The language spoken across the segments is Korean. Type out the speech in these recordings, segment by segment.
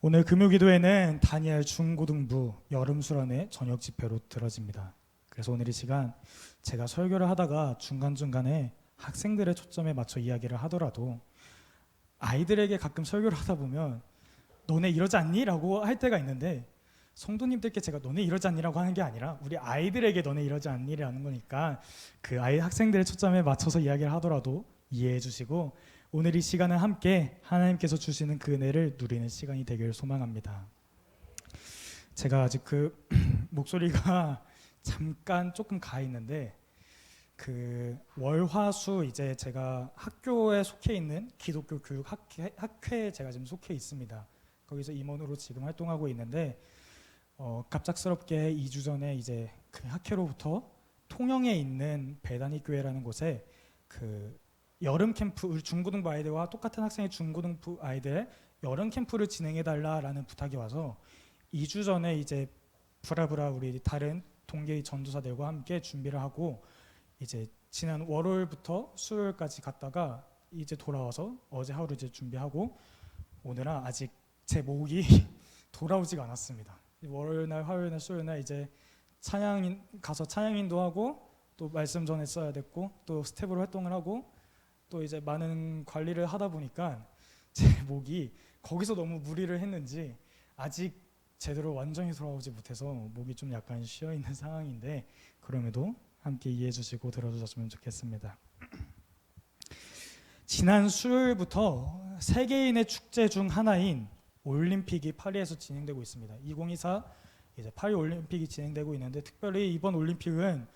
오늘 금요기도회는 다니엘 중고등부 여름수련회 저녁 집회로 들어집니다. 그래서 오늘 이 시간 제가 설교를 하다가 중간중간에 학생들의 초점에 맞춰 이야기를 하더라도 아이들에게 가끔 설교를 하다 보면 너네 이러지 않니? 라고 할 때가 있는데 성도님들께 제가 너네 이러지 않니? 라고 하는 게 아니라 우리 아이들에게 너네 이러지 않니? 라는 거니까 그 아이 학생들의 초점에 맞춰서 이야기를 하더라도 이해해 주시고 오늘 이 시간은 함께 하나님께서 주시는 그 은혜를 누리는 시간이 되길 소망합니다. 제가 아직 그 목소리가 잠깐 조금 가 있는데 그 월화수 이제 제가 학교에 속해 있는 기독교 교육 학회에 제가 지금 속해 있습니다. 거기서 임원으로 지금 활동하고 있는데 갑작스럽게 2주 전에 이제 그 학회로부터 통영에 있는 배다니 교회라는 곳에 그 여름 캠프, 우리 중고등부 아이들과 똑같은 학생의 중고등부 아이들 여름 캠프를 진행해 달라라는 부탁이 와서 2주 전에 이제 브라브라 우리 다른 동계 전도사들과 함께 준비를 하고 이제 지난 월요일부터 수요일까지 갔다가 이제 돌아와서 어제 하루 이제 준비하고 오늘은 아직 제 목이 돌아오지가 않았습니다. 월요일 날, 화요일 날, 수요일 날 이제 찬양 가서 찬양인도 하고 또 말씀 전했어야 됐고 또 스텝으로 활동을 하고 또 이제 많은 관리를 하다 보니까 제 목이 거기서 너무 무리를 했는지 아직 제대로 완전히 돌아오지 못해서 목이 좀 약간 쉬어 있는 상황인데 그럼에도 함께 이해해 주시고 들어주셨으면 좋겠습니다. 지난 수요일부터 세계인의 축제 중 하나인 올림픽이 파리에서 진행되고 있습니다. 2024 이제 파리 올림픽이 진행되고 있는데 특별히 이번 올림픽은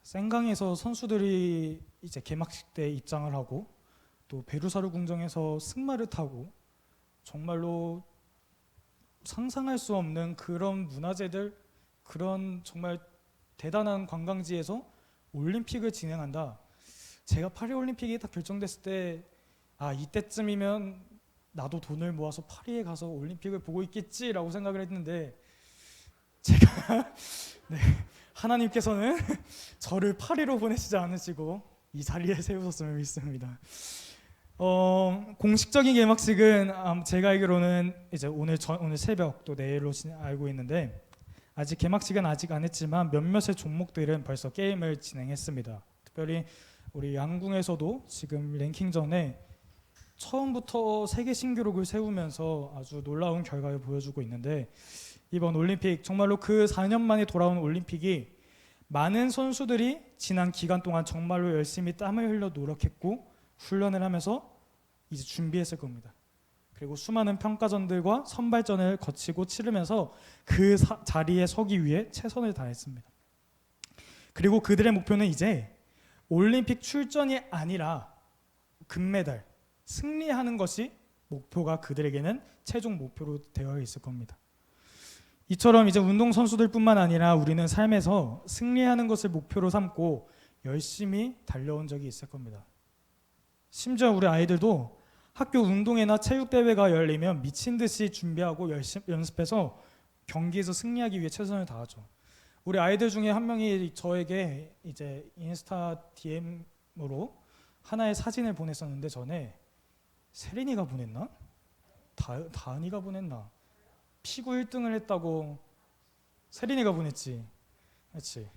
생강에서 선수들이 이제 개막식 때 입장을 하고 또 베르사유 궁정에서 승마를 타고 정말로 상상할 수 없는 그런 문화재들 그런 정말 대단한 관광지에서 올림픽을 진행한다. 제가 파리 올림픽이 딱 결정됐을 때 이때쯤이면 나도 돈을 모아서 파리에 가서 올림픽을 보고 있겠지라고 생각을 했는데 제가 네, 하나님께서는 저를 파리로 보내시지 않으시고 이 자리에 세우셨음을 믿습니다. 공식적인 개막식은 제가 알기로는 이제 오늘 새벽 또 내일로 알고 있는데 아직 개막식은 아직 안 했지만 몇몇의 종목들은 벌써 게임을 진행했습니다. 특별히 우리 양궁에서도 지금 랭킹전에 처음부터 세계 신기록을 세우면서 아주 놀라운 결과를 보여주고 있는데 이번 올림픽 정말로 그 4년 만에 돌아온 올림픽이 많은 선수들이 지난 기간 동안 정말로 열심히 땀을 흘려 노력했고 훈련을 하면서 이제 준비했을 겁니다. 그리고 수많은 평가전들과 선발전을 거치고 치르면서 그 자리에 서기 위해 최선을 다했습니다. 그리고 그들의 목표는 이제 올림픽 출전이 아니라 금메달, 승리하는 것이 목표가 그들에게는 최종 목표로 되어 있을 겁니다. 이처럼 이제 운동선수들뿐만 아니라 우리는 삶에서 승리하는 것을 목표로 삼고 열심히 달려온 적이 있을 겁니다. 심지어 우리 아이들도 학교 운동회나 체육대회가 열리면 미친 듯이 준비하고 열심히 연습해서 경기에서 승리하기 위해 최선을 다하죠. 우리 아이들 중에 한 명이 저에게 이제 인스타 DM으로 하나의 사진을 보냈었는데 전에 세린이가 보냈나? 다은이가 보냈나? 피구 1등을 했다고 세린이가 보냈지. 그렇지.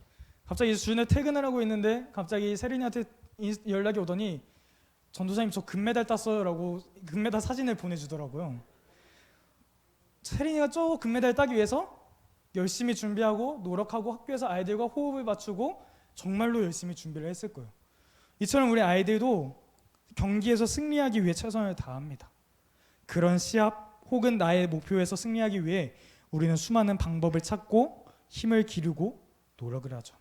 갑자기 주변에 퇴근을 하고 있는데 갑자기 세린이한테 연락이 오더니 전도사님 저 금메달 땄어요 라고 금메달 사진을 보내주더라고요. 세린이가 저 금메달 따기 위해서 열심히 준비하고 노력하고 학교에서 아이들과 호흡을 맞추고 정말로 열심히 준비를 했을 거예요. 이처럼 우리 아이들도 경기에서 승리하기 위해 최선을 다합니다. 그런 시합 혹은 나의 목표에서 승리하기 위해 우리는 수많은 방법을 찾고 힘을 기르고 노력을 하죠.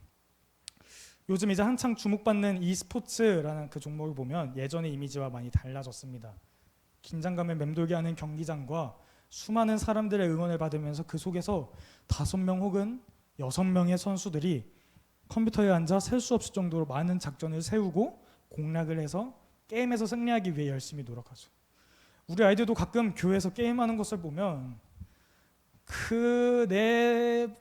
요즘 이제 한창 주목받는 e스포츠라는 그 종목을 보면 예전의 이미지와 많이 달라졌습니다. 긴장감을 맴돌게 하는 경기장과 수많은 사람들의 응원을 받으면서 그 속에서 5명 혹은 6명의 선수들이 컴퓨터에 앉아 셀 수 없을 정도로 많은 작전을 세우고 공략을 해서 게임에서 승리하기 위해 열심히 노력하죠. 우리 아이들도 가끔 교회에서 게임하는 것을 보면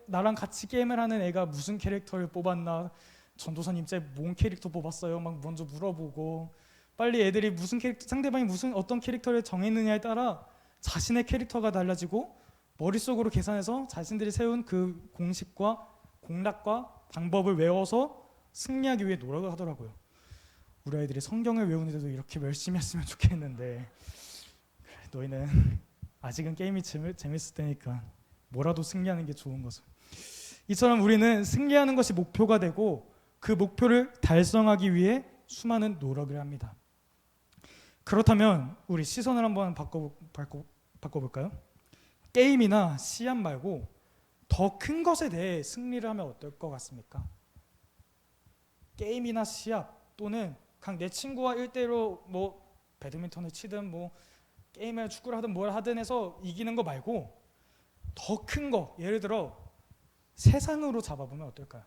나랑 같이 게임을 하는 애가 무슨 캐릭터를 뽑았나, 전도사님 쟤 뭔 캐릭터 뽑았어요? 막 먼저 물어보고 빨리 애들이 상대방이 어떤 캐릭터를 정했느냐에 따라 자신의 캐릭터가 달라지고 머릿속으로 계산해서 자신들이 세운 그 공식과 공략과 방법을 외워서 승리하기 위해 노력을 하더라고요. 우리 아이들이 성경을 외우는데도 이렇게 열심히 했으면 좋겠는데, 너희는 아직은 게임이 재밌을 때니까 뭐라도 승리하는 게 좋은 거죠. 이처럼 우리는 승리하는 것이 목표가 되고 그 목표를 달성하기 위해 수많은 노력을 합니다. 그렇다면 우리 시선을 한번 바꿔볼까요? 게임이나 시합 말고 더 큰 것에 대해 승리를 하면 어떨 것 같습니까? 게임이나 시합 또는 그냥 내 친구와 1대1로 뭐 배드민턴을 치든 뭐 게임을 축구를 하든 뭘 하든 해서 이기는 거 말고 더 큰 거, 예를 들어 세상으로 잡아보면 어떨까요?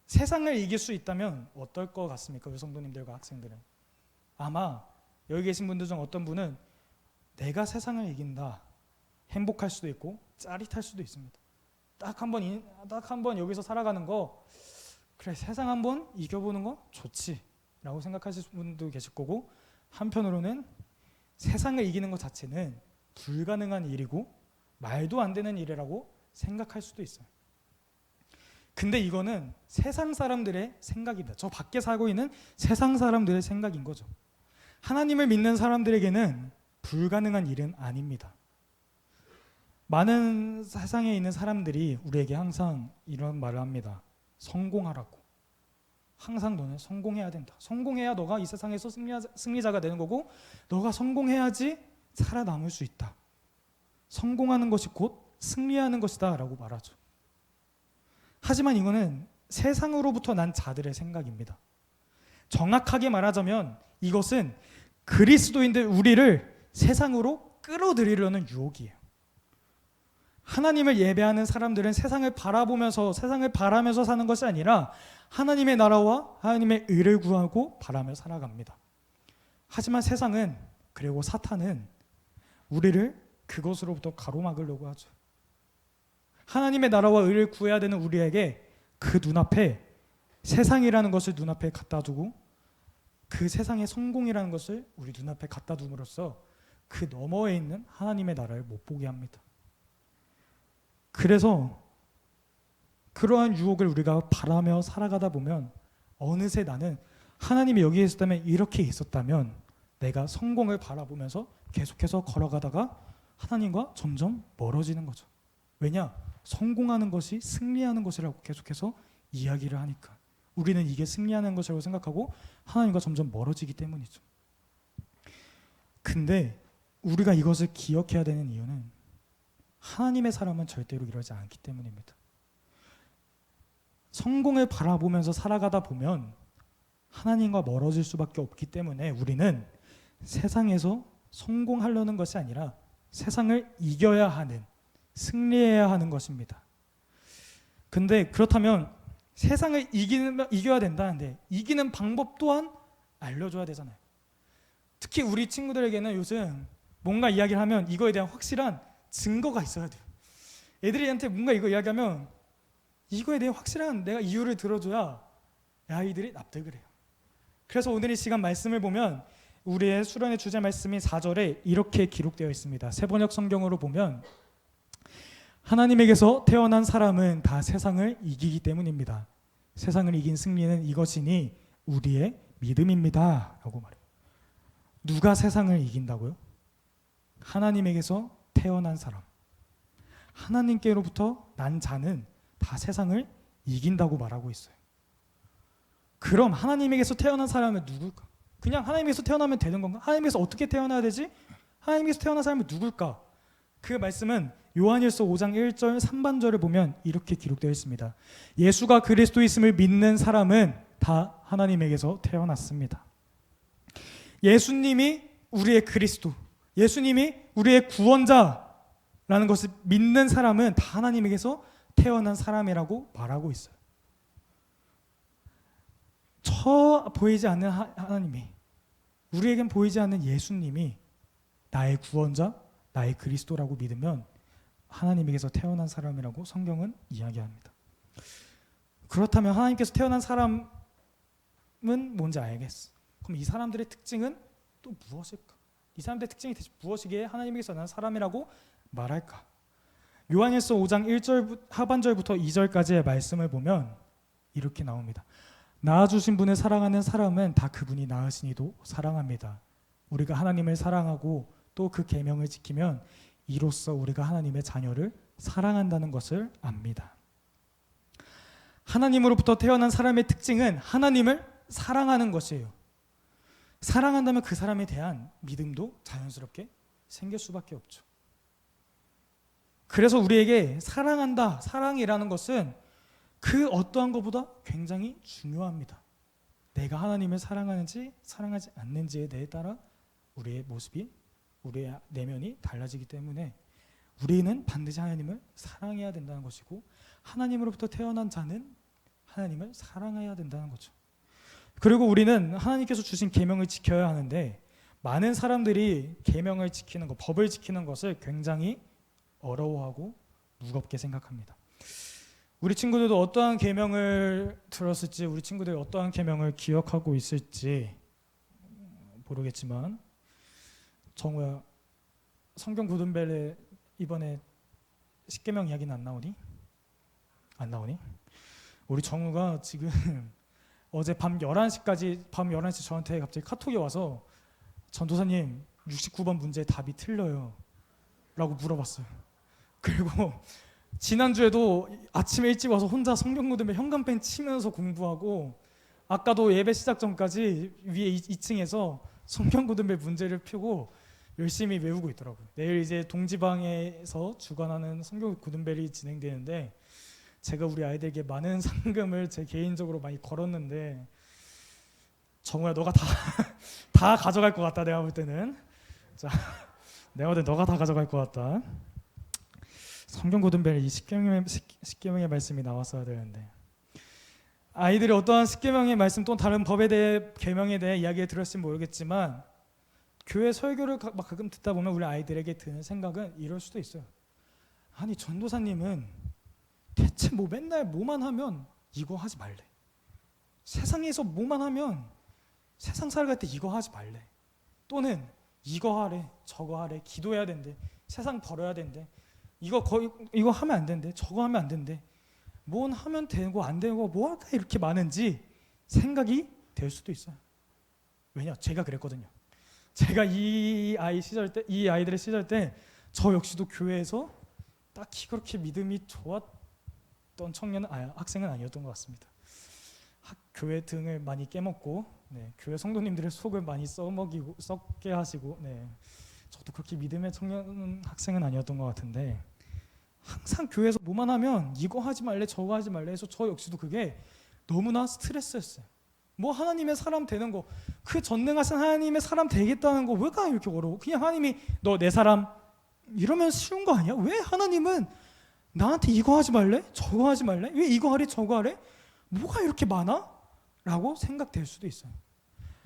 세상을 이길 수 있다면 어떨 것 같습니까? 우리 성도님들과 학생들은. 아마 여기 계신 분들 중 어떤 분은 내가 세상을 이긴다, 행복할 수도 있고 짜릿할 수도 있습니다. 딱 한 번 여기서 살아가는 거, 그래 세상 한번 이겨보는 거 좋지 라고 생각하실 분도 계실 거고, 한편으로는 세상을 이기는 것 자체는 불가능한 일이고 말도 안 되는 일이라고 생각할 수도 있어요. 근데 이거는 세상 사람들의 생각입니다. 저 밖에 살고 있는 세상 사람들의 생각인 거죠. 하나님을 믿는 사람들에게는 불가능한 일은 아닙니다. 많은 세상에 있는 사람들이 우리에게 항상 이런 말을 합니다. 성공하라고. 항상 너는 성공해야 된다. 성공해야 너가 이 세상에서 승리자가 되는 거고, 너가 성공해야지 살아남을 수 있다. 성공하는 것이 곧 승리하는 것이다 라고 말하죠. 하지만 이거는 세상으로부터 난 자들의 생각입니다. 정확하게 말하자면 이것은 그리스도인들 우리를 세상으로 끌어들이려는 유혹이에요. 하나님을 예배하는 사람들은 세상을 바라보면서 세상을 바라면서 사는 것이 아니라 하나님의 나라와 하나님의 의를 구하고 바라며 살아갑니다. 하지만 세상은, 그리고 사탄은 우리를 그것으로부터 가로막으려고 하죠. 하나님의 나라와 의를 구해야 되는 우리에게 그 눈앞에 세상이라는 것을 눈앞에 갖다 두고 그 세상의 성공이라는 것을 우리 눈앞에 갖다 둠으로써 그 너머에 있는 하나님의 나라를 못 보게 합니다. 그래서 그러한 유혹을 우리가 바라며 살아가다 보면 어느새 나는 하나님이 여기에 있었다면, 이렇게 있었다면 내가 성공을 바라보면서 계속해서 걸어가다가 하나님과 점점 멀어지는 거죠. 왜냐? 성공하는 것이 승리하는 것이라고 계속해서 이야기를 하니까 우리는 이게 승리하는 것이라고 생각하고 하나님과 점점 멀어지기 때문이죠. 근데 우리가 이것을 기억해야 되는 이유는 하나님의 사람은 절대로 이러지 않기 때문입니다. 성공을 바라보면서 살아가다 보면 하나님과 멀어질 수밖에 없기 때문에 우리는 세상에서 성공하려는 것이 아니라 세상을 이겨야 하는, 승리해야 하는 것입니다. 근데 그렇다면 세상을 이겨야 된다는데 이기는 방법 또한 알려줘야 되잖아요. 특히 우리 친구들에게는 요즘 뭔가 이야기를 하면 이거에 대한 확실한 증거가 있어야 돼요. 애들이한테 뭔가 이거 이야기하면 이거에 대해 확실한 내가 이유를 들어줘야 아이들이 납득을 해요. 그래서 오늘 이 시간 말씀을 보면 우리의 수련의 주제 말씀인 4절에 이렇게 기록되어 있습니다. 세번역 성경으로 보면 하나님에게서 태어난 사람은 다 세상을 이기기 때문입니다. 세상을 이긴 승리는 이것이니 우리의 믿음입니다 라고 말해요. 누가 세상을 이긴다고요? 하나님에게서 태어난 사람, 하나님께로부터 난 자는 다 세상을 이긴다고 말하고 있어요. 그럼 하나님에게서 태어난 사람은 누굴까? 그냥 하나님에게서 태어나면 되는 건가? 하나님에게서 어떻게 태어나야 되지? 하나님에게서 태어난 사람은 누굴까? 그 말씀은 요한일서 5장 1절 3반절을 보면 이렇게 기록되어 있습니다. 예수가 그리스도이심을 믿는 사람은 다 하나님에게서 태어났습니다. 예수님이 우리의 그리스도, 예수님이 우리의 구원자라는 것을 믿는 사람은 다 하나님에게서 태어난 사람이라고 말하고 있어요. 보이지 않는 하나님이, 우리에겐 보이지 않는 예수님이 나의 구원자, 나의 그리스도라고 믿으면 하나님에게서 태어난 사람이라고 성경은 이야기합니다. 그렇다면 하나님께서 태어난 사람은 뭔지 알겠어. 그럼 이 사람들의 특징은 또 무엇일까? 이 사람들의 특징이 대체 무엇이기에 하나님에게서 난 사람이라고 말할까? 요한일서 5장 1절 하반절부터 2절까지의 말씀을 보면 이렇게 나옵니다. 낳아주신 분을 사랑하는 사람은 다 그분이 낳으신 이도 사랑합니다. 우리가 하나님을 사랑하고 또 그 계명을 지키면 이로써 우리가 하나님의 자녀를 사랑한다는 것을 압니다. 하나님으로부터 태어난 사람의 특징은 하나님을 사랑하는 것이에요. 사랑한다면 그 사람에 대한 믿음도 자연스럽게 생길 수밖에 없죠. 그래서 우리에게 사랑한다, 사랑이라는 것은 그 어떠한 것보다 굉장히 중요합니다. 내가 하나님을 사랑하는지 사랑하지 않는지에 대해 따라 우리의 모습이, 우리의 내면이 달라지기 때문에 우리는 반드시 하나님을 사랑해야 된다는 것이고, 하나님으로부터 태어난 자는 하나님을 사랑해야 된다는 거죠. 그리고 우리는 하나님께서 주신 계명을 지켜야 하는데, 많은 사람들이 계명을 지키는 것, 법을 지키는 것을 굉장히 어려워하고 무겁게 생각합니다. 우리 친구들도 어떠한 계명을 들었을지, 우리 친구들이 어떠한 계명을 기억하고 있을지 모르겠지만, 정우야, 성경 고든벨에 이번에 십계명 이야기는 안 나오니? 안 나오니? 우리 정우가 지금 어제 밤 11시 저한테 갑자기 카톡이 와서 전도사님 69번 문제 답이 틀려요 라고 물어봤어요. 그리고 지난주에도 아침에 일찍 와서 혼자 성경 고든벨 현관펜 치면서 공부하고, 아까도 예배 시작 전까지 위에 2층에서 성경 고든벨 문제를 펴고 열심히 외우고 있더라고요. 내일 이제 동지방에서 주관하는 성경 고든벨이 진행되는데, 제가 우리 아이들에게 많은 상금을 제 개인적으로 많이 걸었는데, 정우야 너가 다 가져갈 것 같다. 내가 볼 때는. 자, 내가 볼 때 너가 다 가져갈 것 같다. 성경 고든벨 이 십계명의 말씀이 나왔어야 되는데, 아이들이 어떠한 십계명의 말씀 또 다른 법에 대해, 계명에 대해 이야기를 들었을지 모르겠지만, 교회 설교를 막 가끔 듣다 보면 우리 아이들에게 드는 생각은 이럴 수도 있어요. 아니 전도사님은 대체 뭐 맨날 뭐만 하면 이거 하지 말래, 세상에서 뭐만 하면 세상 살아갈 때 이거 하지 말래, 또는 이거 하래 저거 하래, 기도해야 된대, 세상 버려야 된대, 이거 하면 안 된대, 저거 하면 안 된대, 뭔 하면 되고 안 되고 뭐가 이렇게 많은지 생각이 될 수도 있어요. 왜냐, 제가 그랬거든요. 제가 이 아이들의 시절 때 저 역시도 교회에서 딱히 그렇게 믿음이 좋았던 학생은 아니었던 것 같습니다. 교회 등을 많이 깨먹고, 교회 성도님들의 속을 많이 썩게 하시고, 저도 그렇게 믿음의 학생은 아니었던 것 같은데, 항상 교회에서 뭐만 하면 이거 하지 말래 저거 하지 말래 해서 저 역시도 그게 너무나 스트레스였어요. 뭐 하나님의 사람 되는 거, 그 전능하신 하나님의 사람 되겠다는 거 왜가 이렇게 어려워? 그냥 하나님이 너 내 사람 이러면 쉬운 거 아니야? 왜 하나님은 나한테 이거 하지 말래? 저거 하지 말래? 왜 이거 하래? 저거 하래? 뭐가 이렇게 많아? 라고 생각될 수도 있어요.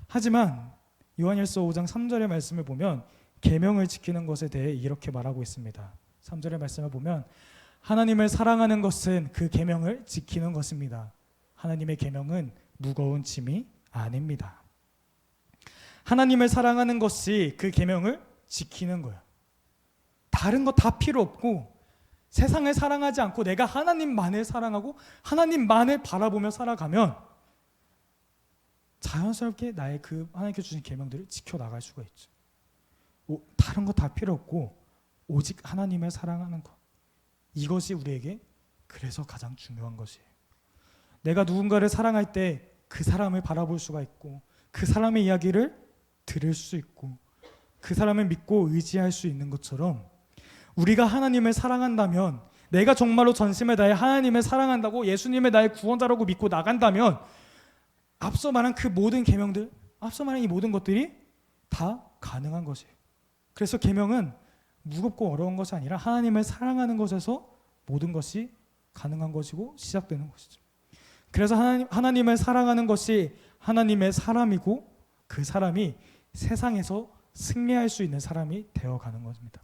하지만 요한일서 5장 3절의 말씀을 보면 계명을 지키는 것에 대해 이렇게 말하고 있습니다. 3절의 말씀을 보면 하나님을 사랑하는 것은 그 계명을 지키는 것입니다. 하나님의 계명은 무거운 짐이 아닙니다. 하나님을 사랑하는 것이 그 계명을 지키는 거예요. 다른 거 다 필요 없고, 세상을 사랑하지 않고 내가 하나님만을 사랑하고 하나님만을 바라보며 살아가면 자연스럽게 나의 그 하나님께서 주신 계명들을 지켜나갈 수가 있죠. 다른 거 다 필요 없고 오직 하나님을 사랑하는 것, 이것이 우리에게 그래서 가장 중요한 것이에요. 내가 누군가를 사랑할 때 그 사람을 바라볼 수가 있고, 그 사람의 이야기를 들을 수 있고, 그 사람을 믿고 의지할 수 있는 것처럼, 우리가 하나님을 사랑한다면, 내가 정말로 전심을 다해 하나님을 사랑한다고 예수님을 나의 구원자라고 믿고 나간다면, 앞서 말한 그 모든 계명들, 앞서 말한 이 모든 것들이 다 가능한 것이에요. 그래서 계명은 무겁고 어려운 것이 아니라 하나님을 사랑하는 것에서 모든 것이 가능한 것이고 시작되는 것이죠. 그래서 하나님을 사랑하는 것이 하나님의 사람이고, 그 사람이 세상에서 승리할 수 있는 사람이 되어가는 것입니다.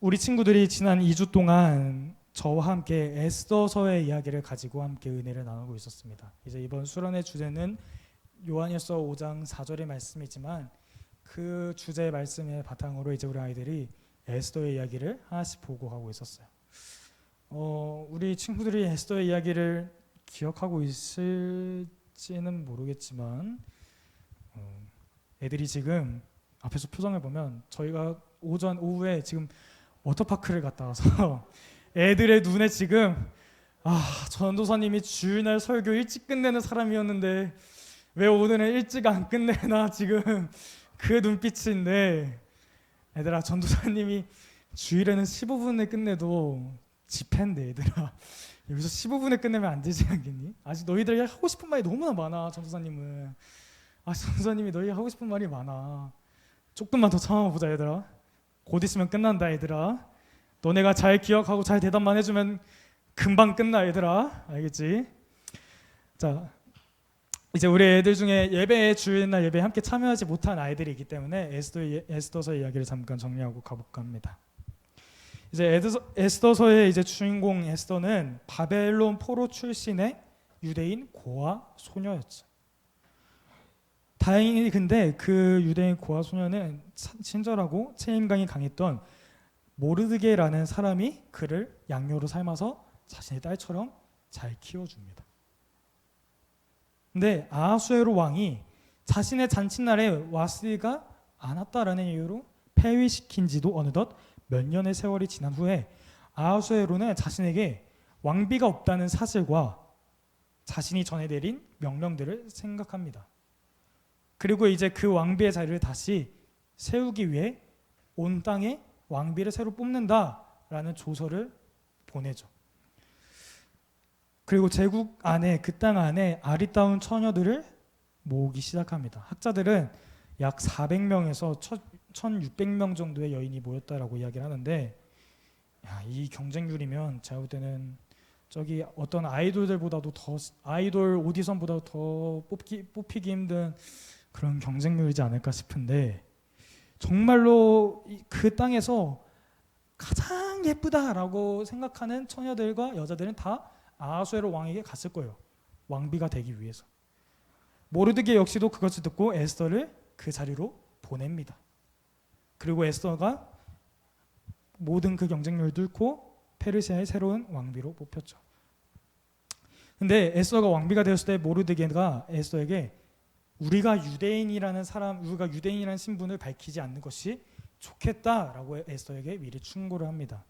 우리 친구들이 지난 2주 동안 저와 함께 에스더서의 이야기를 가지고 함께 은혜를 나누고 있었습니다. 이제 이번 수련의 주제는 요한일서 5장 4절의 말씀이지만, 그 주제의 말씀의 바탕으로 이제 우리 아이들이 에스더의 이야기를 하나씩 보고 가고 있었어요. 우리 친구들이 에스더의 이야기를 기억하고 있을지는 모르겠지만 애들이 지금 앞에서 표정을 보면 저희가 오후에 지금 워터파크를 갔다 와서 애들의 눈에 지금 전도사님이 주일날 설교 일찍 끝내는 사람이었는데 왜 오늘은 일찍 안 끝내나 지금 그 눈빛인데, 얘들아, 전도사님이 주일에는 15분에 끝내도 집회인데 얘들아 여기서 15분에 끝내면 안 되지 않겠니? 아직 너희들이 하고 싶은 말이 너무나 많아. 전도사님은 전도사님이 너희 하고 싶은 말이 많아. 조금만 더 참아보자 얘들아. 곧 있으면 끝난다 얘들아. 너네가 잘 기억하고 잘 대답만 해주면 금방 끝나 얘들아. 알겠지? 자, 이제 우리 애들 중에 예배에 주일날 예배에 함께 참여하지 못한 아이들이 있기 때문에 에스더서 이야기를 잠깐 정리하고 가볼까 합니다. 이제 에스더서의 이제 주인공 에스더는 바벨론 포로 출신의 유대인 고아 소녀였죠. 다행히 근데 그 유대인 고아 소녀는 친절하고 책임감이 강했던 모르드게라는 사람이 그를 양녀로 삶아서 자신의 딸처럼 잘 키워줍니다. 근데 아하수에로 왕이 자신의 잔칫날에 왔지가 않았다라는 이유로 폐위시킨 지도 어느덧 몇 년의 세월이 지난 후에 아하수에로는 자신에게 왕비가 없다는 사실과 자신이 전해 내린 명령들을 생각합니다. 그리고 이제 그 왕비의 자리를 다시 세우기 위해 온 땅에 왕비를 새로 뽑는다라는 조서를 보내죠. 그리고 제국 안에 그 땅 안에 아리따운 처녀들을 모으기 시작합니다. 학자들은 약 400명에서 1600명 정도의 여인이 모였다라고 이야기를 하는데, 이 경쟁률이면 제가 볼 때는 저기 어떤 아이돌들보다도 더 아이돌 오디션보다 더 뽑히기 힘든 그런 경쟁률이지 않을까 싶은데, 정말로 그 땅에서 가장 예쁘다라고 생각하는 처녀들과 여자들은 다 아하수에로 왕에게 갔을 거예요. 왕비가 되기 위해서. 모르드게 역시도 그것을 듣고 에스더를 그 자리로 보냅니다. 그리고 에스더가 모든 그 경쟁률을 뚫고 페르시아의 새로운 왕비로 뽑혔죠. 근데 에스더가 왕비가 되었을 때 모르드게가 에스더에게 우리가 유대인이라는 신분을 밝히지 않는 것이 좋겠다라고 에스더에게 미리 충고를 합니다.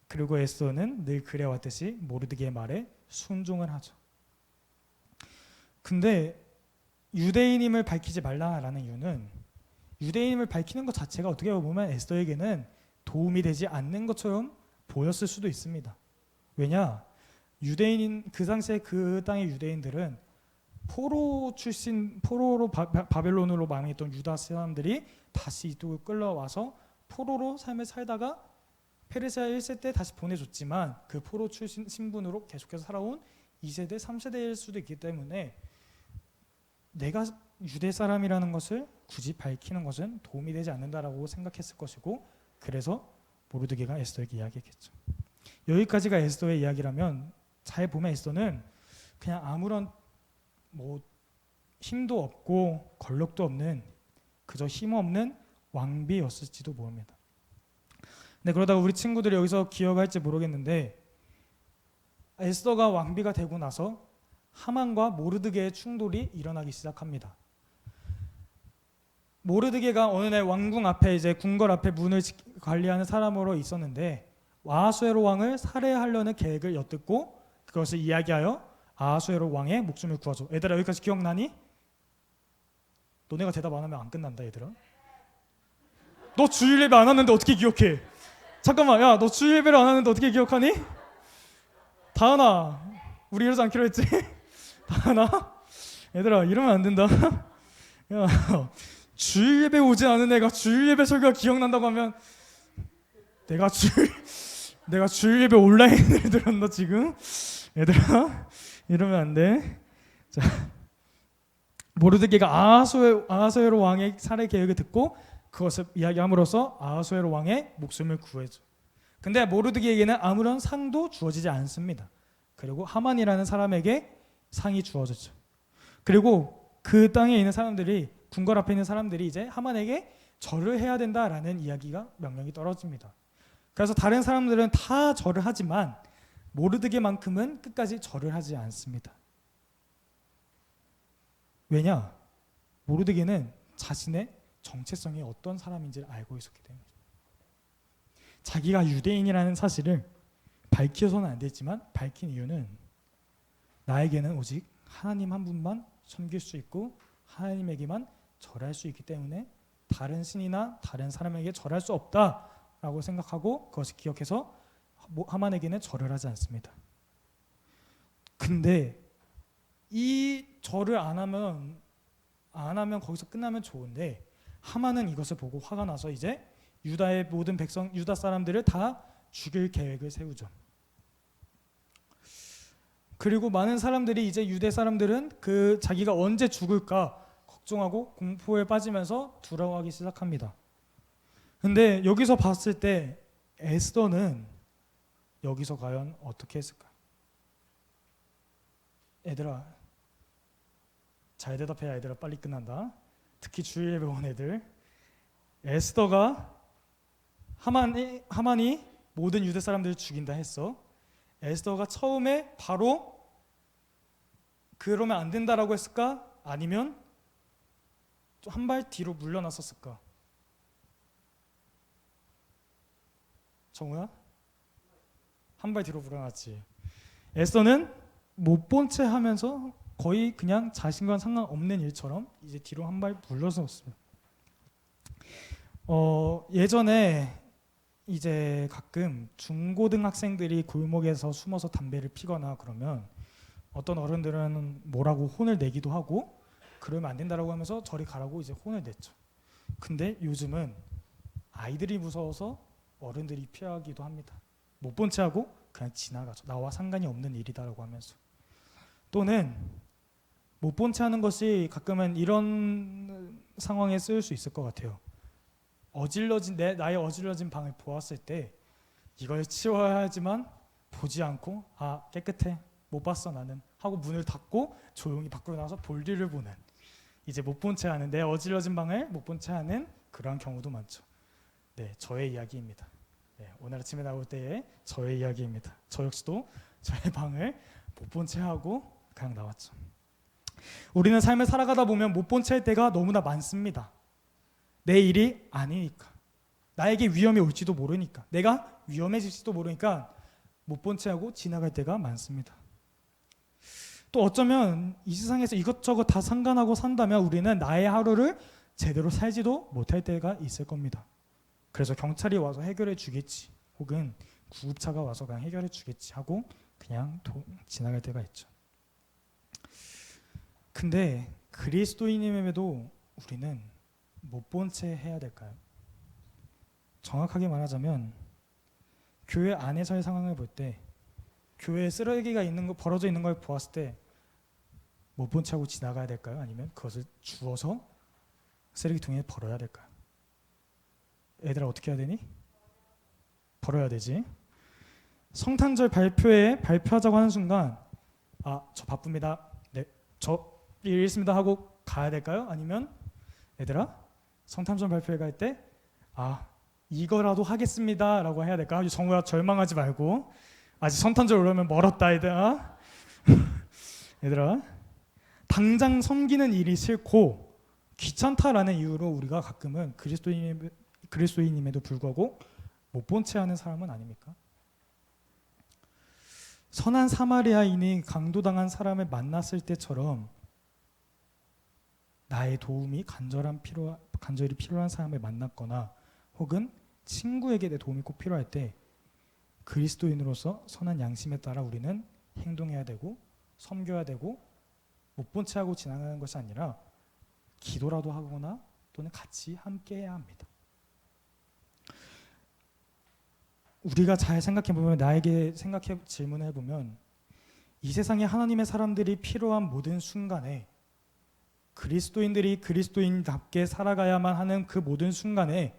그리고 에스더는 늘 그래왔듯이 모르드게의 말에 순종을 하죠. 근데 유대인임을 밝히지 말라라는 이유는 유대인임을 밝히는 것 자체가 어떻게 보면 에스더에게는 도움이 되지 않는 것처럼 보였을 수도 있습니다. 왜냐? 그 당시에 그 땅의 유대인들은 포로로 바벨론으로 망했던 유다 사람들이 다시 이쪽으로 끌려와서 포로로 삶을 살다가 페르시아 1세대 때 다시 보내줬지만 그 포로 출신 신분으로 계속해서 살아온 2세대, 3세대일 수도 있기 때문에 내가 유대 사람이라는 것을 굳이 밝히는 것은 도움이 되지 않는다라고 생각했을 것이고, 그래서 모르드게가 에스더에게 이야기했겠죠. 여기까지가 에스더의 이야기라면 잘 보면 에스더는 그냥 아무런 힘도 없고 권력도 없는 그저 힘없는 왕비였을지도 모릅니다. 근데 그러다가 우리 친구들이 여기서 기억할지 모르겠는데, 에스더가 왕비가 되고 나서 하만과 모르드게의 충돌이 일어나기 시작합니다. 모르드게가 어느 날 왕궁 앞에 이제 궁궐 앞에 문을 관리하는 사람으로 있었는데 아하수에로 왕을 살해하려는 계획을 엿듣고 그것을 이야기하여 아하수에로 왕의 목숨을 구하죠. 얘들아, 여기까지 기억나니? 너네가 대답 안 하면 안 끝난다 얘들아. 너 주일 예배 안 하는데 어떻게 기억해? 잠깐만, 야, 너 주일 예배를 안 하는데 어떻게 기억하니? 다은아, 우리 이러지 않기로 했지? 다은아, 얘들아, 이러면 안 된다. 야, 주일 예배 오지 않은 애가 주일 예배 설교가 기억난다고 하면 내가 주일 예배 온라인을 들었나 지금? 얘들아, 이러면 안 돼. 자, 모르드게가 아하수에로 왕의 살해 계획을 듣고 그것을 이야기함으로써 아하수에로 왕의 목숨을 구해줘. 근데 모르드게에게는 아무런 상도 주어지지 않습니다. 그리고 하만이라는 사람에게 상이 주어졌죠. 그리고 그 땅에 있는 사람들이 궁궐 앞에 있는 사람들이 이제 하만에게 절을 해야 된다라는 이야기가 명령이 떨어집니다. 그래서 다른 사람들은 다 절을 하지만 모르드게만큼은 끝까지 절을 하지 않습니다. 왜냐? 모르드게는 자신의 정체성이 어떤 사람인지를 알고 있었기 때문이죠. 자기가 유대인이라는 사실을 밝혀서는 안 됐지만 밝힌 이유는 나에게는 오직 하나님 한 분만 섬길 수 있고 하나님에게만 절할 수 있기 때문에 다른 신이나 다른 사람에게 절할 수 없다라고 생각하고 그것을 기억해서 하만에게는 절을 하지 않습니다. 근데 이 절을 안 하면 거기서 끝나면 좋은데 하만은 이것을 보고 화가 나서 이제 유다의 모든 백성, 유다 사람들을 다 죽일 계획을 세우죠. 그리고 많은 사람들이 이제 유대 사람들은 그 자기가 언제 죽을까 걱정하고 공포에 빠지면서 두려워하기 시작합니다. 근데 여기서 봤을 때 에스더는 여기서 과연 어떻게 했을까? 얘들아, 잘 대답해야 얘들아 빨리 끝난다. 특히 주일에 배운 애들. 에스더가 하만이 모든 유대 사람들을 죽인다 했어. 에스더가 처음에 바로 그러면 안 된다라고 했을까? 아니면 한 발 뒤로 물러났었을까? 정우야? 한 발 뒤로 물러났지. 에스더는 못 본 채 하면서 거의 그냥 자신과 상관없는 일처럼 이제 뒤로 한 발 물러섰습니다. 예전에 이제 가끔 중고등학생들이 골목에서 숨어서 담배를 피거나 그러면 어떤 어른들은 뭐라고 혼을 내기도 하고 그러면 안 된다라고 하면서 저리 가라고 이제 혼을 냈죠. 근데 요즘은 아이들이 무서워서 어른들이 피하기도 합니다. 못 본 채 하고 그냥 지나가죠. 나와 상관이 없는 일이다라고 하면서. 또는 못 본 채 하는 것이 가끔은 이런 상황에 쓰일 수 있을 것 같아요. 나의 어질러진 방을 보았을 때 이걸 치워야 하지만 보지 않고 깨끗해 못 봤어 나는 하고 문을 닫고 조용히 밖으로 나와서 볼일을 보는, 이제 못 본 채 하는, 내 어질러진 방을 못 본 채 하는 그러한 경우도 많죠. 네, 저의 이야기입니다. 네, 오늘 아침에 나올 때의 저의 이야기입니다. 저 역시도 저의 방을 못 본 채 하고 그냥 나왔죠. 우리는 삶을 살아가다 보면 못 본 채 할 때가 너무나 많습니다. 내 일이 아니니까, 나에게 위험이 올지도 모르니까, 내가 위험해질지도 모르니까 못 본 채 하고 지나갈 때가 많습니다. 또 어쩌면 이 세상에서 이것저것 다 상관하고 산다면 우리는 나의 하루를 제대로 살지도 못할 때가 있을 겁니다. 그래서 경찰이 와서 해결해 주겠지, 혹은 구급차가 와서 그냥 해결해 주겠지 하고 그냥 지나갈 때가 있죠. 근데 그리스도인임에도 우리는 못 본 채 해야 될까요? 정확하게 말하자면 교회 안에서의 상황을 볼 때, 교회에 쓰레기가 벌어져 있는 걸 보았을 때 못 본 채 하고 지나가야 될까요? 아니면 그것을 주워서 쓰레기통에 버려야 될까요? 애들아 어떻게 해야 되니? 버려야 되지. 성탄절 발표하자고 하는 순간 저 바쁩니다. 네, 저 일 있습니다 하고 가야 될까요? 아니면 얘들아 성탄절 발표회 갈 때 이거라도 하겠습니다 라고 해야 될까? 정우야 절망하지 말고 아직 성탄절 오려면 멀었다 얘들아. 얘들아 당장 섬기는 일이 싫고 귀찮다라는 이유로 우리가 가끔은 그리스도인임에도 불구하고 못 본 채 하는 사람은 아닙니까? 선한 사마리아인이 강도당한 사람을 만났을 때처럼 나의 도움이 간절히 필요한 사람을 만났거나 혹은 친구에게 내 도움이 꼭 필요할 때 그리스도인으로서 선한 양심에 따라 우리는 행동해야 되고 섬겨야 되고 못 본 채 하고 지나가는 것이 아니라 기도라도 하거나 또는 같이 함께 해야 합니다. 우리가 잘 생각해보면, 나에게 질문을 해보면 이 세상에 하나님의 사람들이 필요한 모든 순간에, 그리스도인들이 그리스도인답게 살아가야만 하는 그 모든 순간에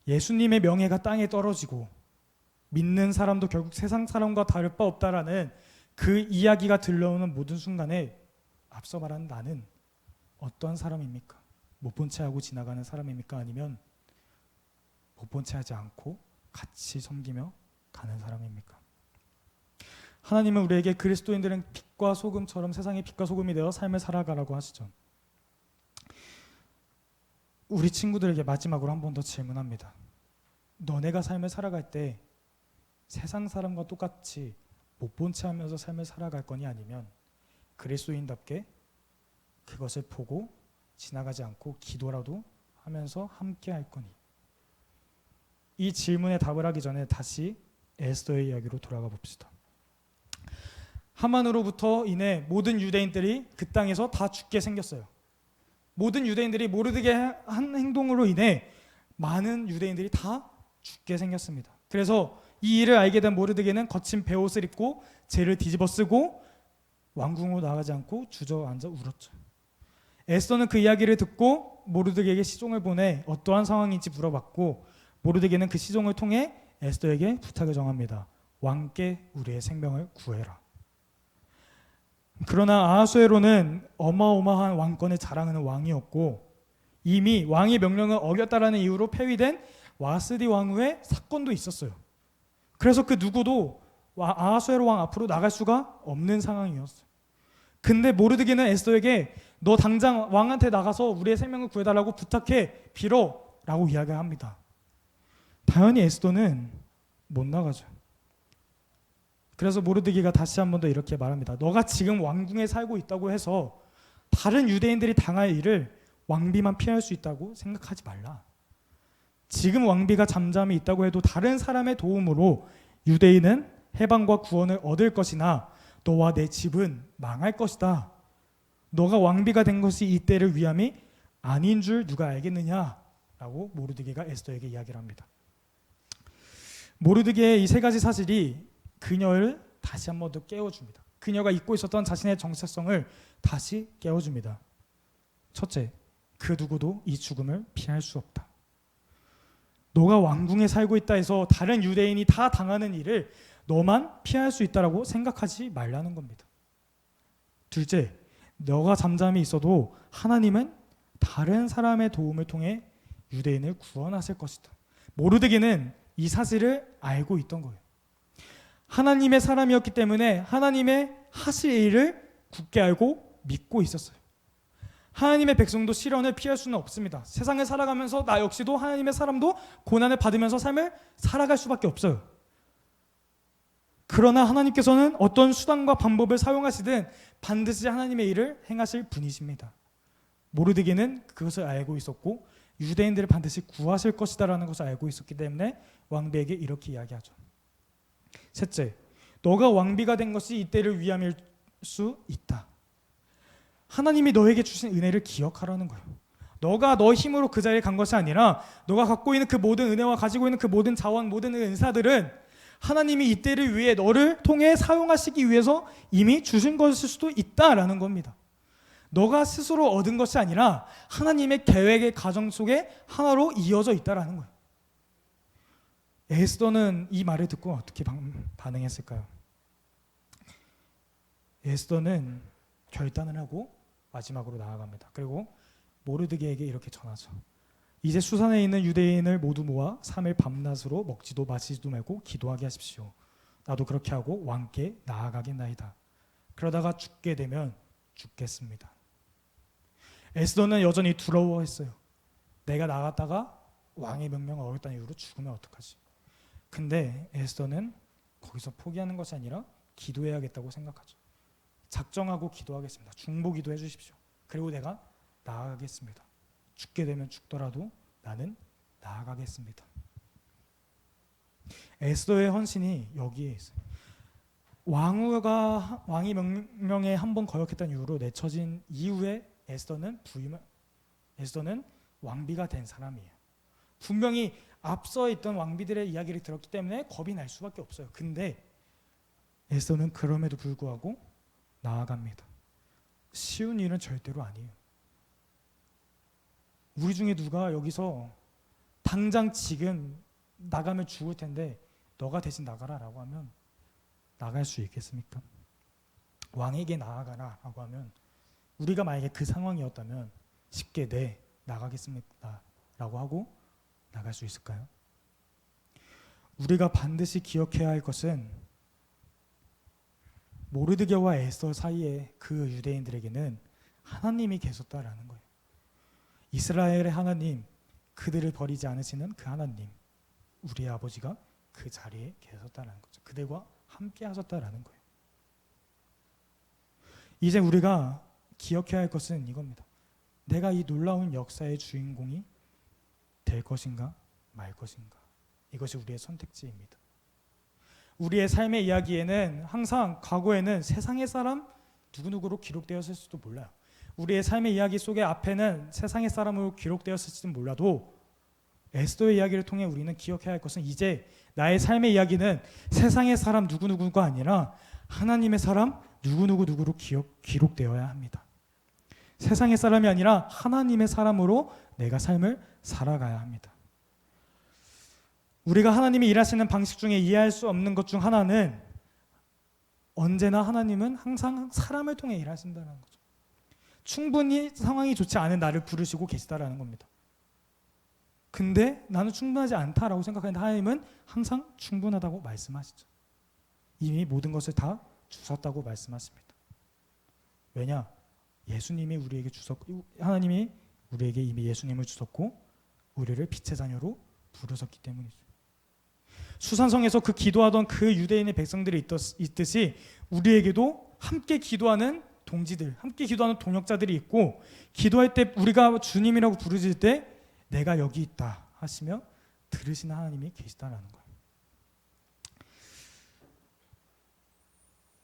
예수님의 명예가 땅에 떨어지고 믿는 사람도 결국 세상 사람과 다를 바 없다라는 그 이야기가 들려오는 모든 순간에 앞서 말한 나는 어떤 사람입니까? 못 본 채 하고 지나가는 사람입니까? 아니면 못 본 채 하지 않고 같이 섬기며 가는 사람입니까? 하나님은 우리에게 그리스도인들은 빛과 소금처럼 세상의 빛과 소금이 되어 삶을 살아가라고 하시죠. 우리 친구들에게 마지막으로 한 번 더 질문합니다. 너네가 삶을 살아갈 때 세상 사람과 똑같이 못 본 채 하면서 삶을 살아갈 거니 아니면 그리스도인답게 그것을 보고 지나가지 않고 기도라도 하면서 함께 할 거니? 이 질문에 답을 하기 전에 다시 에스더의 이야기로 돌아가 봅시다. 하만으로부터 인해 모든 유대인들이 그 땅에서 다 죽게 생겼어요. 모든 유대인들이 모르드게 한 행동으로 인해 많은 유대인들이 다 죽게 생겼습니다. 그래서 이 일을 알게 된 모르드게는 거친 베옷을 입고 죄를 뒤집어 쓰고 왕궁으로 나가지 않고 주저앉아 울었죠. 에스더는 그 이야기를 듣고 모르드게에게 시종을 보내 어떠한 상황인지 물어봤고, 모르드게는 그 시종을 통해 에스더에게 부탁을 정합니다. 왕께 우리의 생명을 구해라. 그러나 아하수에로는 어마어마한 왕권을 자랑하는 왕이었고, 이미 왕의 명령을 어겼다라는 이유로 폐위된 와스디 왕후의 사건도 있었어요. 그래서 그 누구도 아하수에로 왕 앞으로 나갈 수가 없는 상황이었어요. 근데 모르드게는 에스더에게 너 당장 왕한테 나가서 우리의 생명을 구해달라고 부탁해, 빌어 라고 이야기를 합니다. 당연히 에스더는 못 나가죠. 그래서 모르드게가 다시 한 번 더 이렇게 말합니다. 너가 지금 왕궁에 살고 있다고 해서 다른 유대인들이 당할 일을 왕비만 피할 수 있다고 생각하지 말라. 지금 왕비가 잠잠히 있다고 해도 다른 사람의 도움으로 유대인은 해방과 구원을 얻을 것이나 너와 내 집은 망할 것이다. 너가 왕비가 된 것이 이때를 위함이 아닌 줄 누가 알겠느냐? 라고 모르드게가 에스더에게 이야기를 합니다. 모르드게의 이 세 가지 사실이 그녀를 다시 한 번 더 깨워줍니다. 그녀가 잊고 있었던 자신의 정체성을 다시 깨워줍니다. 첫째, 그 누구도 이 죽음을 피할 수 없다. 너가 왕궁에 살고 있다 해서 다른 유대인이 다 당하는 일을 너만 피할 수 있다라고 생각하지 말라는 겁니다. 둘째, 너가 잠잠히 있어도 하나님은 다른 사람의 도움을 통해 유대인을 구원하실 것이다. 모르드게는 이 사실을 알고 있던 거예요. 하나님의 사람이었기 때문에 하나님의 하실 일을 굳게 알고 믿고 있었어요. 하나님의 백성도 시련을 피할 수는 없습니다. 세상을 살아가면서 나 역시도 하나님의 사람도 고난을 받으면서 삶을 살아갈 수밖에 없어요. 그러나 하나님께서는 어떤 수단과 방법을 사용하시든 반드시 하나님의 일을 행하실 분이십니다. 모르드게는 그것을 알고 있었고 유대인들을 반드시 구하실 것이다라는 것을 알고 있었기 때문에 왕비에게 이렇게 이야기하죠. 셋째, 너가 왕비가 된 것이 이때를 위함일 수 있다. 하나님이 너에게 주신 은혜를 기억하라는 거예요. 너가 너 힘으로 그 자리에 간 것이 아니라 너가 갖고 있는 그 모든 은혜와 가지고 있는 그 모든 자원, 모든 은사들은 하나님이 이때를 위해 너를 통해 사용하시기 위해서 이미 주신 것일 수도 있다라는 겁니다. 너가 스스로 얻은 것이 아니라 하나님의 계획의 가정 속에 하나로 이어져 있다라는 거예요. 에스더는 이 말을 듣고 어떻게 반응했을까요? 에스더는 결단을 하고 마지막으로 나아갑니다. 그리고 모르드게에게 이렇게 전하죠. 이제 수산에 있는 유대인을 모두 모아 3일 밤낮으로 먹지도 마시지도 말고 기도하게 하십시오. 나도 그렇게 하고 왕께 나아가겠나이다. 그러다가 죽게 되면 죽겠습니다. 에스더는 여전히 두려워했어요. 내가 나갔다가 왕의 명령을 어겼다는 이유로 죽으면 어떡하지? 근데 에스더는 거기서 포기하는 것이 아니라 기도해야겠다고 생각하죠. 작정하고 기도하겠습니다. 중보기도 해주십시오. 그리고 내가 나아가겠습니다. 죽게 되면 죽더라도 나는 나아가겠습니다. 에스더의 헌신이 여기에 있어요. 왕이 명령에 한번 거역했다는 이유로 내쳐진 이후에 에스더는 왕비가 된 사람이에요. 분명히 앞서 있던 왕비들의 이야기를 들었기 때문에 겁이 날 수밖에 없어요. 근데 에스더는 그럼에도 불구하고 나아갑니다. 쉬운 일은 절대로 아니에요. 우리 중에 누가 여기서 당장 지금 나가면 죽을 텐데 너가 대신 나가라 라고 하면 나갈 수 있겠습니까? 왕에게 나아가라 라고 하면 우리가 만약에 그 상황이었다면 쉽게 네, 나가겠습니다 라고 하고 나갈 수 있을까요? 우리가 반드시 기억해야 할 것은 모르드게와 에스더 사이에 그 유대인들에게는 하나님이 계셨다라는 거예요. 이스라엘의 하나님, 그들을 버리지 않으시는 그 하나님, 우리의 아버지가 그 자리에 계셨다라는 거죠. 그들과 함께 하셨다라는 거예요. 이제 우리가 기억해야 할 것은 이겁니다. 내가 이 놀라운 역사의 주인공이 될 것인가 말 것인가. 이것이 우리의 선택지입니다. 우리의 삶의 이야기에는 항상 과거에는 세상의 사람 누구누구로 기록되었을 수도 몰라요. 우리의 삶의 이야기 속에 앞에는 세상의 사람으로 기록되었을지는 몰라도 에스더의 이야기를 통해 우리는 기억해야 할 것은 이제 나의 삶의 이야기는 세상의 사람 누구누구가 아니라 하나님의 사람 누구누구로 기록되어야 합니다. 세상의 사람이 아니라 하나님의 사람으로 내가 삶을 살아가야 합니다. 우리가 하나님이 일하시는 방식 중에 이해할 수 없는 것 중 하나는 언제나 하나님은 항상 사람을 통해 일하신다는 거죠. 충분히 상황이 좋지 않은 나를 부르시고 계시다라는 겁니다. 근데 나는 충분하지 않다라고 생각하는데 하나님은 항상 충분하다고 말씀하시죠. 이미 모든 것을 다 주셨다고 말씀하십니다. 왜냐? 예수님이 우리에게 주셨고, 하나님이 우리에게 이미 예수님을 주셨고 우리를 빛의 자녀로 부르셨기 때문이죠. 수산성에서 그 기도하던 그 유대인의 백성들이 있듯이 우리에게도 함께 기도하는 동지들, 함께 기도하는 동역자들이 있고, 기도할 때 우리가 주님이라고 부르실 때 내가 여기 있다 하시며 들으시는 하나님이 계시다라는 거예요.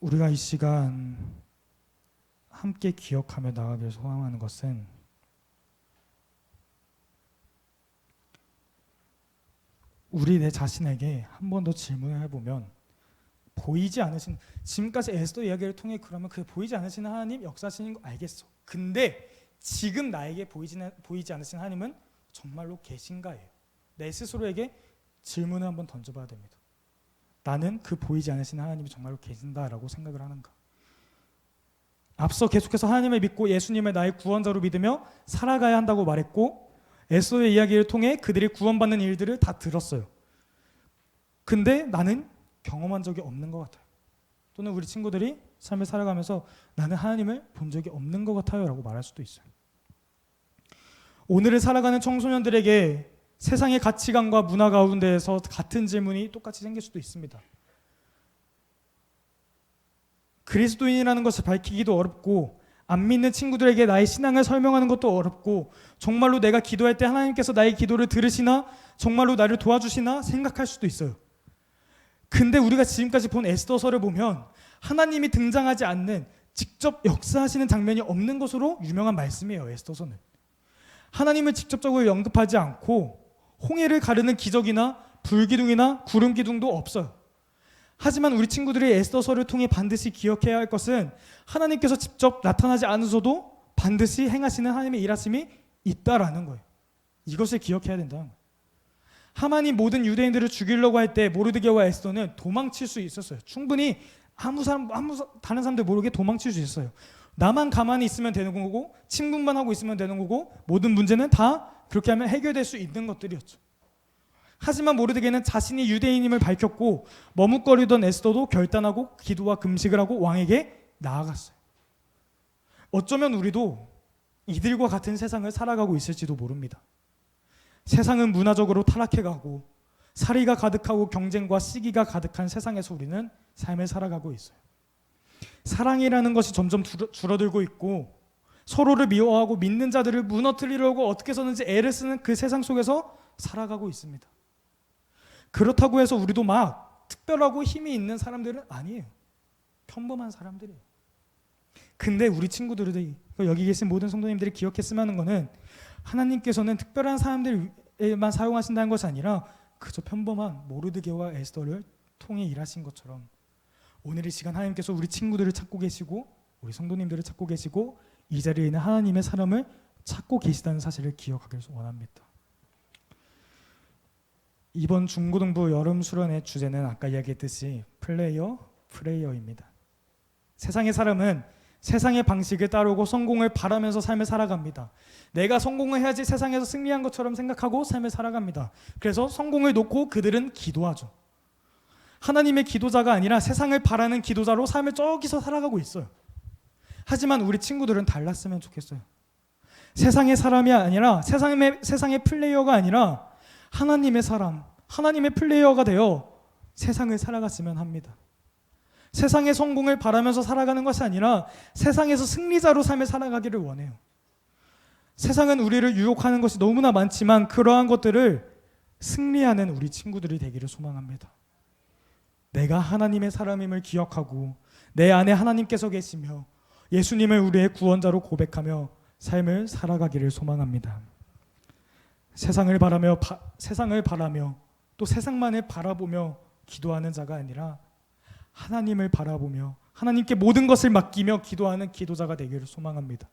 우리가 이 시간 함께 기억하며 나아가길 소망하는 것은 우리 내 자신에게 한 번 더 질문을 해보면, 보이지 않으신, 지금까지 에스더 이야기를 통해 그러면 그 보이지 않으시는 하나님 역사하시는 거 알겠어. 근데 지금 나에게 보이지 않으신 하나님은 정말로 계신가예요. 내 스스로에게 질문을 한번 던져봐야 됩니다. 나는 그 보이지 않으신 하나님이 정말로 계신다라고 생각을 하는가? 앞서 계속해서 하나님을 믿고 예수님을 나의 구원자로 믿으며 살아가야 한다고 말했고, 에스더의 이야기를 통해 그들이 구원받는 일들을 다 들었어요. 근데 나는 경험한 적이 없는 것 같아요. 또는 우리 친구들이 삶을 살아가면서 나는 하나님을 본 적이 없는 것 같아요 라고 말할 수도 있어요. 오늘을 살아가는 청소년들에게 세상의 가치관과 문화 가운데에서 같은 질문이 똑같이 생길 수도 있습니다. 그리스도인이라는 것을 밝히기도 어렵고, 안 믿는 친구들에게 나의 신앙을 설명하는 것도 어렵고, 정말로 내가 기도할 때 하나님께서 나의 기도를 들으시나, 정말로 나를 도와주시나 생각할 수도 있어요. 근데 우리가 지금까지 본 에스더서를 보면 하나님이 등장하지 않는, 직접 역사하시는 장면이 없는 것으로 유명한 말씀이에요. 에스더서는 하나님을 직접적으로 언급하지 않고 홍해를 가르는 기적이나 불기둥이나 구름 기둥도 없어요. 하지만 우리 친구들이 에스더서를 통해 반드시 기억해야 할 것은 하나님께서 직접 나타나지 않으셔도 반드시 행하시는 하나님의 일하심이 있다라는 거예요. 이것을 기억해야 된다는 거예요. 하만이 모든 유대인들을 죽이려고 할 때 모르드게와 에스더는 도망칠 수 있었어요. 충분히 다른 사람들 모르게 도망칠 수 있었어요. 나만 가만히 있으면 되는 거고, 침묵만 하고 있으면 되는 거고, 모든 문제는 다 그렇게 하면 해결될 수 있는 것들이었죠. 하지만 모르드게는 자신이 유대인임을 밝혔고, 머뭇거리던 에스더도 결단하고 기도와 금식을 하고 왕에게 나아갔어요. 어쩌면 우리도 이들과 같은 세상을 살아가고 있을지도 모릅니다. 세상은 문화적으로 타락해가고 살이가 가득하고 경쟁과 시기가 가득한 세상에서 우리는 삶을 살아가고 있어요. 사랑이라는 것이 점점 줄어들고 있고, 서로를 미워하고 믿는 자들을 무너뜨리려고 어떻게 해서든지 애를 쓰는 그 세상 속에서 살아가고 있습니다. 그렇다고 해서 우리도 막 특별하고 힘이 있는 사람들은 아니에요. 평범한 사람들이에요. 근데 우리 친구들이, 여기 계신 모든 성도님들이 기억했으면 하는 거는, 하나님께서는 특별한 사람들만 사용하신다는 것이 아니라 그저 평범한 모르드게와 에스더를 통해 일하신 것처럼 오늘 이 시간 하나님께서 우리 친구들을 찾고 계시고 우리 성도님들을 찾고 계시고 이 자리에 있는 하나님의 사람을 찾고 계시다는 사실을 기억하길 원합니다. 이번 중고등부 여름 수련의 주제는 아까 이야기했듯이 플레이어입니다. 세상의 사람은 세상의 방식을 따르고 성공을 바라면서 삶을 살아갑니다. 내가 성공을 해야지 세상에서 승리한 것처럼 생각하고 삶을 살아갑니다. 그래서 성공을 놓고 그들은 기도하죠. 하나님의 기도자가 아니라 세상을 바라는 기도자로 삶을 저기서 살아가고 있어요. 하지만 우리 친구들은 달랐으면 좋겠어요. 세상의 사람이 아니라 세상의 플레이어가 아니라 하나님의 사람, 하나님의 플레이어가 되어 세상을 살아갔으면 합니다. 세상의 성공을 바라면서 살아가는 것이 아니라 세상에서 승리자로 삶을 살아가기를 원해요. 세상은 우리를 유혹하는 것이 너무나 많지만 그러한 것들을 승리하는 우리 친구들이 되기를 소망합니다. 내가 하나님의 사람임을 기억하고 내 안에 하나님께서 계시며 예수님을 우리의 구원자로 고백하며 삶을 살아가기를 소망합니다. 세상을 바라며 또 세상만을 바라보며 기도하는 자가 아니라 하나님을 바라보며 하나님께 모든 것을 맡기며 기도하는 기도자가 되기를 소망합니다.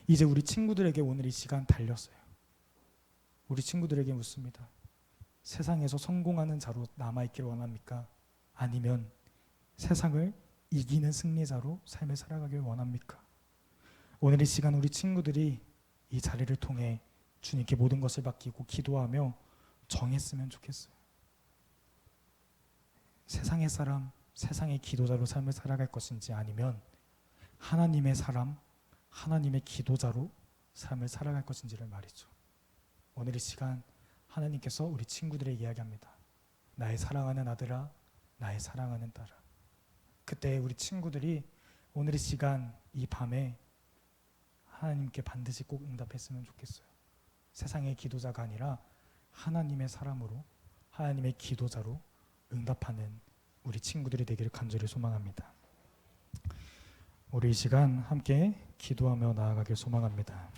이제 우리 친구들에게 오늘 이 시간 달렸어요. 우리 친구들에게 묻습니다. 세상에서 성공하는 자로 남아있기를 원합니까? 아니면 세상을 이기는 승리자로 삶을 살아가길 원합니까? 오늘 이 시간 우리 친구들이 이 자리를 통해 주님께 모든 것을 맡기고 기도하며 정했으면 좋겠어요. 세상의 사람, 세상의 기도자로 삶을 살아갈 것인지 아니면 하나님의 사람, 하나님의 기도자로 삶을 살아갈 것인지를 말이죠. 오늘 이 시간 하나님께서 우리 친구들에게 이야기합니다. 나의 사랑하는 아들아, 나의 사랑하는 딸아. 그때 우리 친구들이 오늘 이 시간 이 밤에 하나님께 반드시 꼭 응답했으면 좋겠어요. 세상의 기도자가 아니라 하나님의 사람으로, 하나님의 기도자로 응답하는 우리 친구들이 되기를 간절히 소망합니다. 우리 이 시간 함께 기도하며 나아가길 소망합니다.